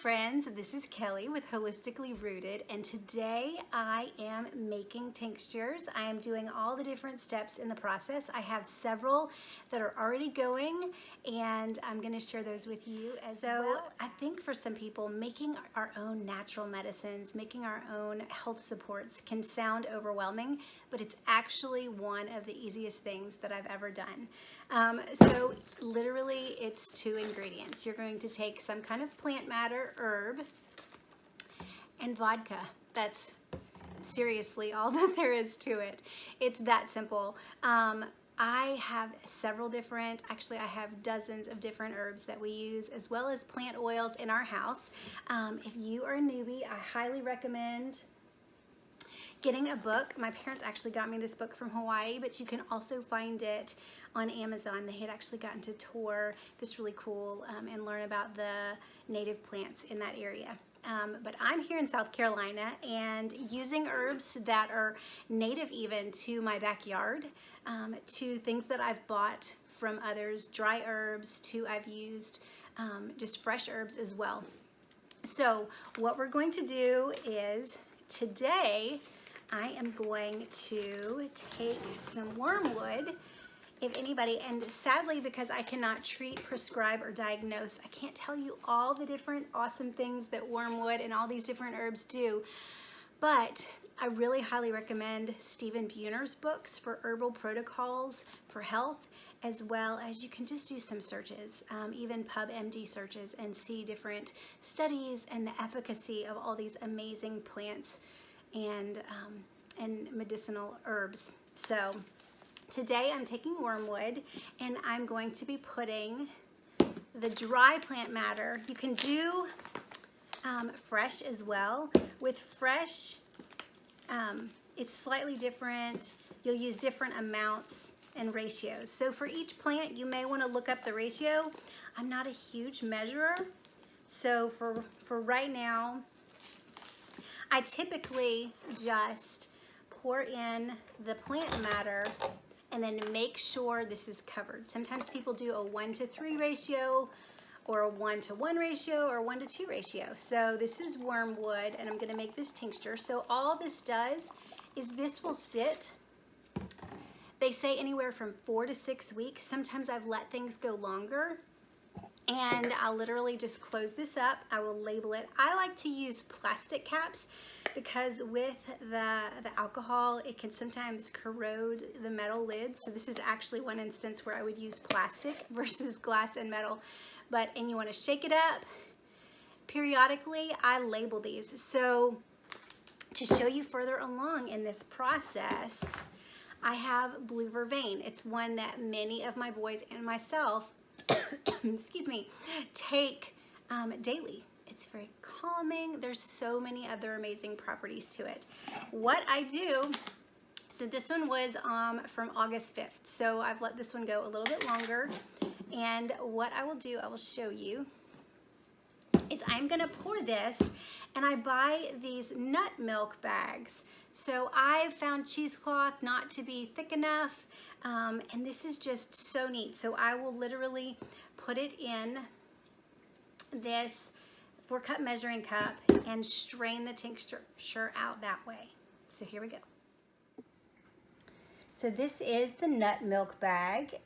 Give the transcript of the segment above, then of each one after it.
friends, this is Kelly with Holistically Rooted, and today I am making tinctures. I am doing all the different steps in the process. I have several that are already going, and I'm going to share those with you as well. I think for some people, making our own natural medicines, making our own health supports can sound overwhelming, but it's actually one of the easiest things that I've ever done. So literally it's 2 ingredients. You're going to take some kind of plant matter, herb, and vodka. That's seriously all that there is to it. It's that simple. I have several different, actually I have dozens of different herbs that we use, as well as plant oils in our house. If you are a newbie, I highly recommend getting a book. My parents actually got me this book from Hawaii, but you can also find it on Amazon. They had actually gotten to tour this really cool and learn about the native plants in that area. But I'm here in South Carolina and using herbs that are native even to my backyard, to things that I've bought from others, dry herbs, to I've used just fresh herbs as well. So what we're going to do is today I am going to take some wormwood, if anybody, and sadly because I cannot treat, prescribe, or diagnose, I can't tell you all the different awesome things that wormwood and all these different herbs do, but I really highly recommend Stephen Buhner's books for herbal protocols for health, as well as you can just do some searches, even PubMD searches, and see different studies and the efficacy of all these amazing plants and medicinal herbs. So today I'm taking wormwood and I'm going to be putting the dry plant matter. You can do fresh as well. With fresh, it's slightly different. You'll use different amounts and ratios. So for each plant, you may want to look up the ratio. I'm not a huge measurer, so for right now, I typically just pour in the plant matter and then make sure this is covered. Sometimes people do a 1-to-3 ratio, or a 1-to-1 ratio, or 1-to-2 ratio. So this is wormwood, and I'm gonna make this tincture. So all this does is this will sit, they say anywhere from 4 to 6 weeks. Sometimes I've let things go longer, and I'll literally just close this up. I will label it. I like to use plastic caps because with the alcohol, it can sometimes corrode the metal lid. So this is actually one instance where I would use plastic versus glass and metal. And you want to shake it up periodically. I label these. So to show you further along in this process, I have blue vervain. It's one that many of my boys and myself excuse me, take daily. It's very calming. There's so many other amazing properties to it. What I do, so this one was from August 5th, so I've let this one go a little bit longer, and what I will do, I will show you, is I'm gonna pour this, and I buy these nut milk bags. So I found cheesecloth not to be thick enough, and this is just so neat. So I will literally put it in this 4-cup measuring cup and strain the tincture out that way. So here we go. So this is the nut milk bag.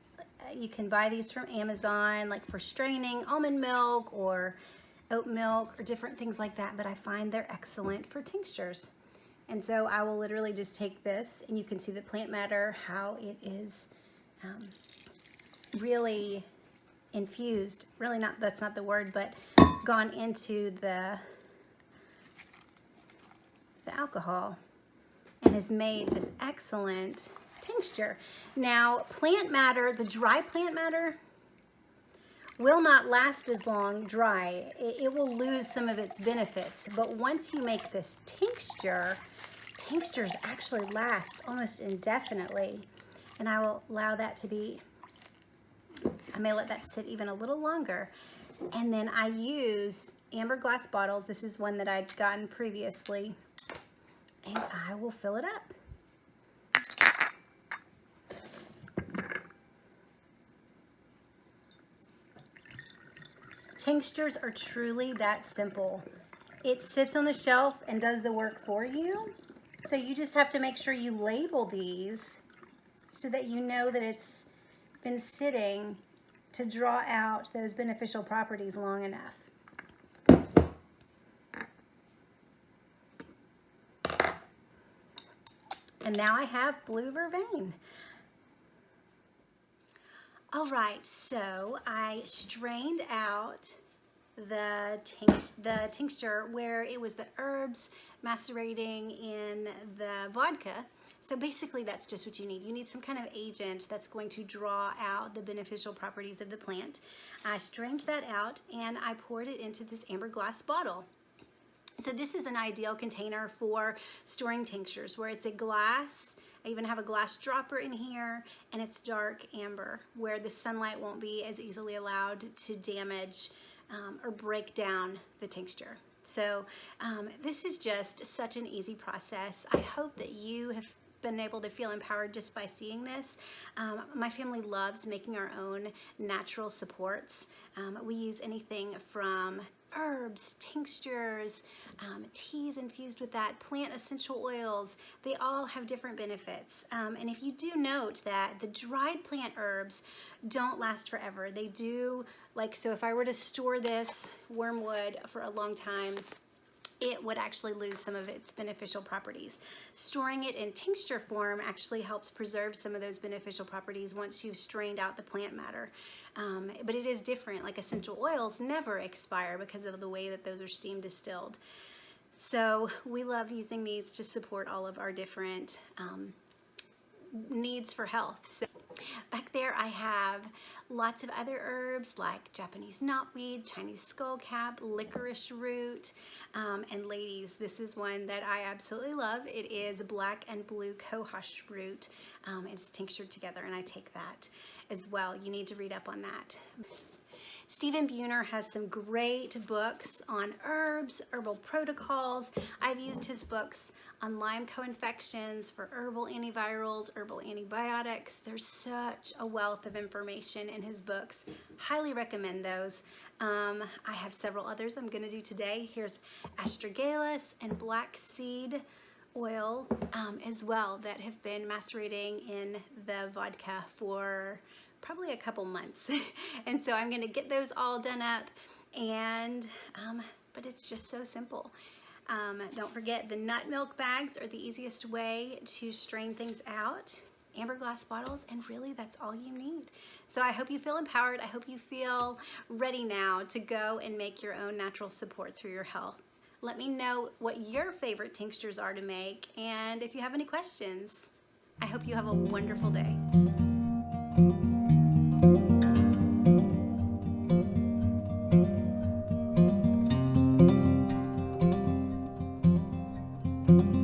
You can buy these from Amazon, like for straining almond milk or oat milk or different things like that, but I find they're excellent for tinctures. And so I will literally just take this, and you can see the plant matter, how it is really infused, really not, that's not the word, but gone into the alcohol and has made this excellent tincture. Now, plant matter, the dry plant matter, will not last as long dry. It will lose some of its benefits. But once you make this tincture, tinctures actually last almost indefinitely. And I will allow that to be, I may let that sit even a little longer. And then I use amber glass bottles. This is one that I'd gotten previously. And I will fill it up. Tinctures are truly that simple. It sits on the shelf and does the work for you. So you just have to make sure you label these so that you know that it's been sitting to draw out those beneficial properties long enough. And now I have blue vervain. All right, so I strained out the tincture where it was the herbs macerating in the vodka. So basically that's just what you need. You need some kind of agent that's going to draw out the beneficial properties of the plant. I strained that out and I poured it into this amber glass bottle. So this is an ideal container for storing tinctures where it's a glass. I even have a glass dropper in here, and it's dark amber where the sunlight won't be as easily allowed to damage or break down the tincture. So this is just such an easy process. I hope that you have been able to feel empowered just by seeing this. My family loves making our own natural supports. We use anything from herbs, tinctures, teas infused with that, plant essential oils. They all have different benefits. And if you do note that the dried plant herbs don't last forever. They do, like, so if I were to store this wormwood for a long time, it would actually lose some of its beneficial properties. Storing it in tincture form actually helps preserve some of those beneficial properties once you've strained out the plant matter. But it is different, like essential oils never expire because of the way that those are steam distilled. So we love using these to support all of our different needs for health. So back there I have lots of other herbs like Japanese knotweed, Chinese skullcap, licorice root, and ladies, this is one that I absolutely love. It is black and blue cohosh root. It's tinctured together and I take that as well. You need to read up on that. Stephen Buhner has some great books on herbs, herbal protocols. I've used his books on Lyme co-infections, for herbal antivirals, herbal antibiotics. There's such a wealth of information in his books. Highly recommend those. I have several others I'm going to do today. Here's astragalus and black seed oil as well that have been macerating in the vodka for probably a couple months. And so I'm going to get those all done up, and but it's just so simple. Don't forget, the nut milk bags are the easiest way to strain things out. Amber glass bottles, and really that's all you need. So I hope you feel empowered. I hope you feel ready now to go and make your own natural supports for your health. Let me know what your favorite tinctures are to make, and if you have any questions. I hope you have a wonderful day. Thank you.